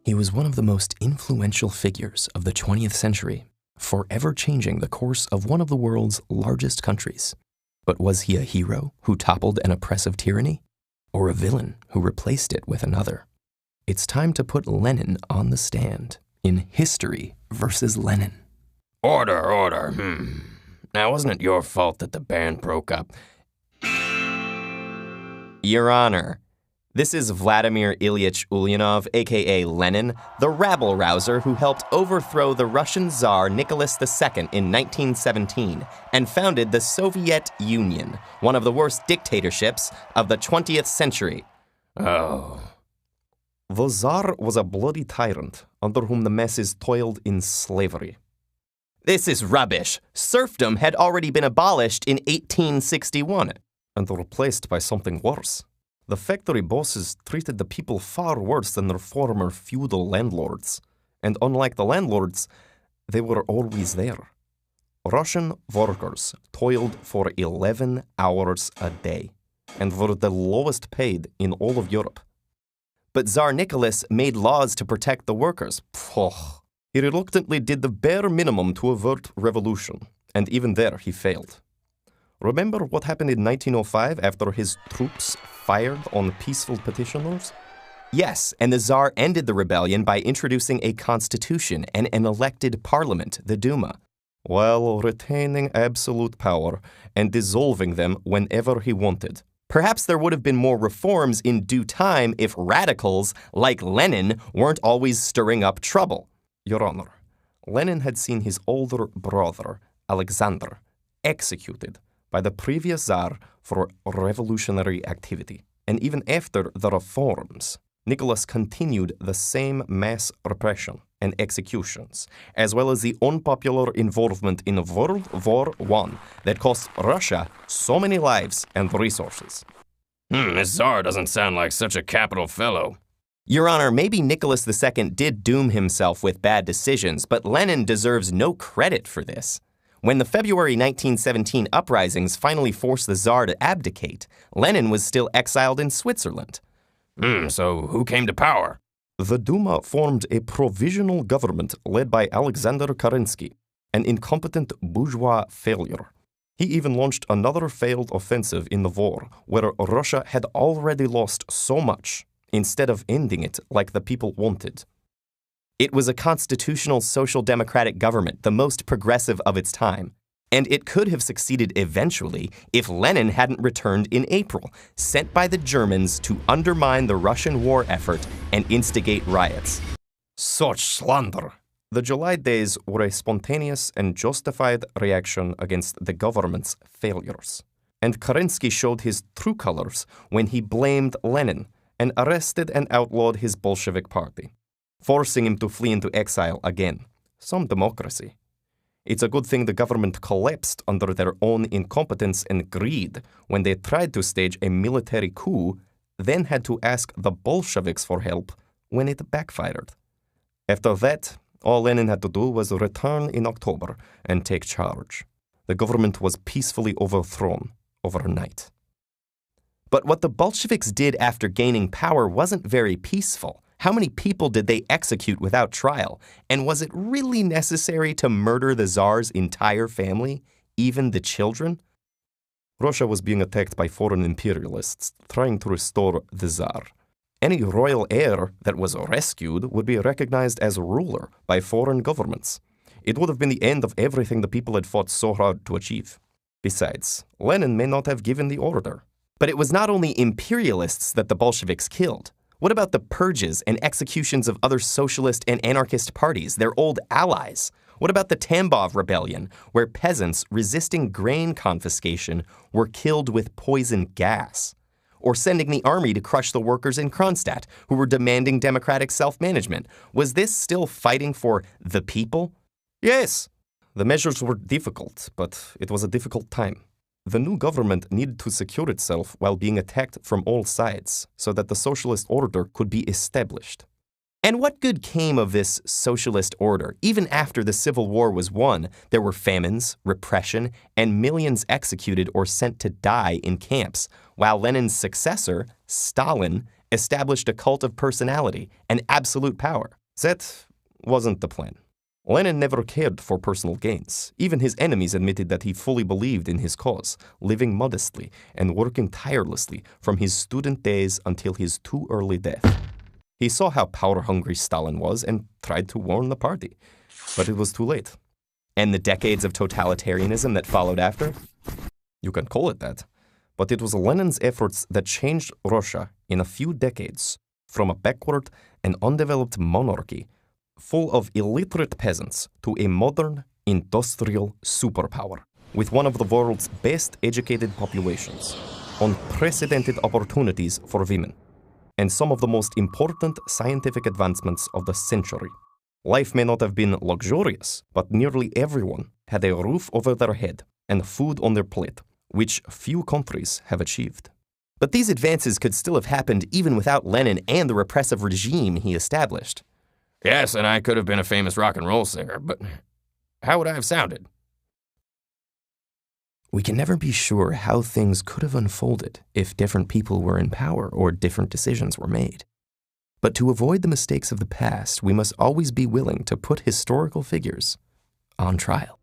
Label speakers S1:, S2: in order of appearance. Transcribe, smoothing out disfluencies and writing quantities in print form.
S1: He was one of the most influential figures of the 20th century, forever changing the course of one of the world's largest countries. But was he a hero who toppled an oppressive tyranny, or a villain who replaced it with another? It's time to put Lenin on the stand in History versus Lenin.
S2: Order. Now, wasn't it your fault that the band broke up?
S1: Your Honor, this is Vladimir Ilyich Ulyanov, a.k.a. Lenin, the rabble-rouser who helped overthrow the Russian Tsar Nicholas II in 1917 and founded the Soviet Union, one of the worst dictatorships of the 20th century.
S2: Oh.
S1: The Tsar was a bloody tyrant under whom the masses toiled in slavery. This is rubbish. Serfdom had already been abolished in 1861. And replaced by something worse. The factory bosses treated the people far worse than their former feudal landlords. And unlike the landlords, they were always there. Russian workers toiled for 11 hours a day and were the lowest paid in all of Europe. But Tsar Nicholas made laws to protect the workers. He reluctantly did the bare minimum to avert revolution, and even there he failed. Remember what happened in 1905 after his troops fired on peaceful petitioners? Yes, and the Tsar ended the rebellion by introducing a constitution and an elected parliament, the Duma, while retaining absolute power and dissolving them whenever he wanted. Perhaps there would have been more reforms in due time if radicals like Lenin weren't always stirring up trouble. Your Honor, Lenin had seen his older brother, Alexander, executed by the previous Tsar for revolutionary activity. And even after the reforms, Nicholas continued the same mass repression and executions, as well as the unpopular involvement in World War I that cost Russia so many lives and resources.
S2: This Tsar doesn't sound like such a capital fellow.
S1: Your Honor, maybe Nicholas II did doom himself with bad decisions, but Lenin deserves no credit for this. When the February 1917 uprisings finally forced the Tsar to abdicate, Lenin was still exiled in Switzerland.
S2: So who came to power?
S1: The Duma formed a provisional government led by Alexander Kerensky, an incompetent bourgeois failure. He even launched another failed offensive in the war, where Russia had already lost so much, instead of ending it like the people wanted. It was a constitutional social democratic government, the most progressive of its time. And it could have succeeded eventually if Lenin hadn't returned in April, sent by the Germans to undermine the Russian war effort and instigate riots.
S2: Such slander.
S1: The July days were a spontaneous and justified reaction against the government's failures. And Kerensky showed his true colors when he blamed Lenin and arrested and outlawed his Bolshevik party, forcing him to flee into exile again. Some democracy. It's a good thing the government collapsed under their own incompetence and greed when they tried to stage a military coup, then had to ask the Bolsheviks for help when it backfired. After that, all Lenin had to do was return in October and take charge. The government was peacefully overthrown overnight. But what the Bolsheviks did after gaining power wasn't very peaceful. How many people did they execute without trial? And was it really necessary to murder the Tsar's entire family, even the children? Russia was being attacked by foreign imperialists trying to restore the Tsar. Any royal heir that was rescued would be recognized as ruler by foreign governments. It would have been the end of everything the people had fought so hard to achieve. Besides, Lenin may not have given the order. But it was not only imperialists that the Bolsheviks killed. What about the purges and executions of other socialist and anarchist parties, their old allies? What about the Tambov Rebellion, where peasants resisting grain confiscation were killed with poison gas? Or sending the army to crush the workers in Kronstadt, who were demanding democratic self-management? Was this still fighting for the people? Yes, the measures were difficult, but it was a difficult time. The new government needed to secure itself while being attacked from all sides so that the socialist order could be established. And what good came of this socialist order? Even after the Civil War was won, there were famines, repression, and millions executed or sent to die in camps, while Lenin's successor, Stalin, established a cult of personality and absolute power. That wasn't the plan. Lenin never cared for personal gains. Even his enemies admitted that he fully believed in his cause, living modestly and working tirelessly from his student days until his too early death. He saw how power-hungry Stalin was and tried to warn the party, but it was too late. And the decades of totalitarianism that followed after? You can call it that, but it was Lenin's efforts that changed Russia in a few decades from a backward and undeveloped monarchy full of illiterate peasants to a modern, industrial superpower with one of the world's best educated populations, unprecedented opportunities for women, and some of the most important scientific advancements of the century. Life may not have been luxurious, but nearly everyone had a roof over their head and food on their plate, which few countries have achieved. But these advances could still have happened even without Lenin and the repressive regime he established.
S2: Yes, and I could have been a famous rock and roll singer, but how would I have sounded?
S1: We can never be sure how things could have unfolded if different people were in power or different decisions were made. But to avoid the mistakes of the past, we must always be willing to put historical figures on trial.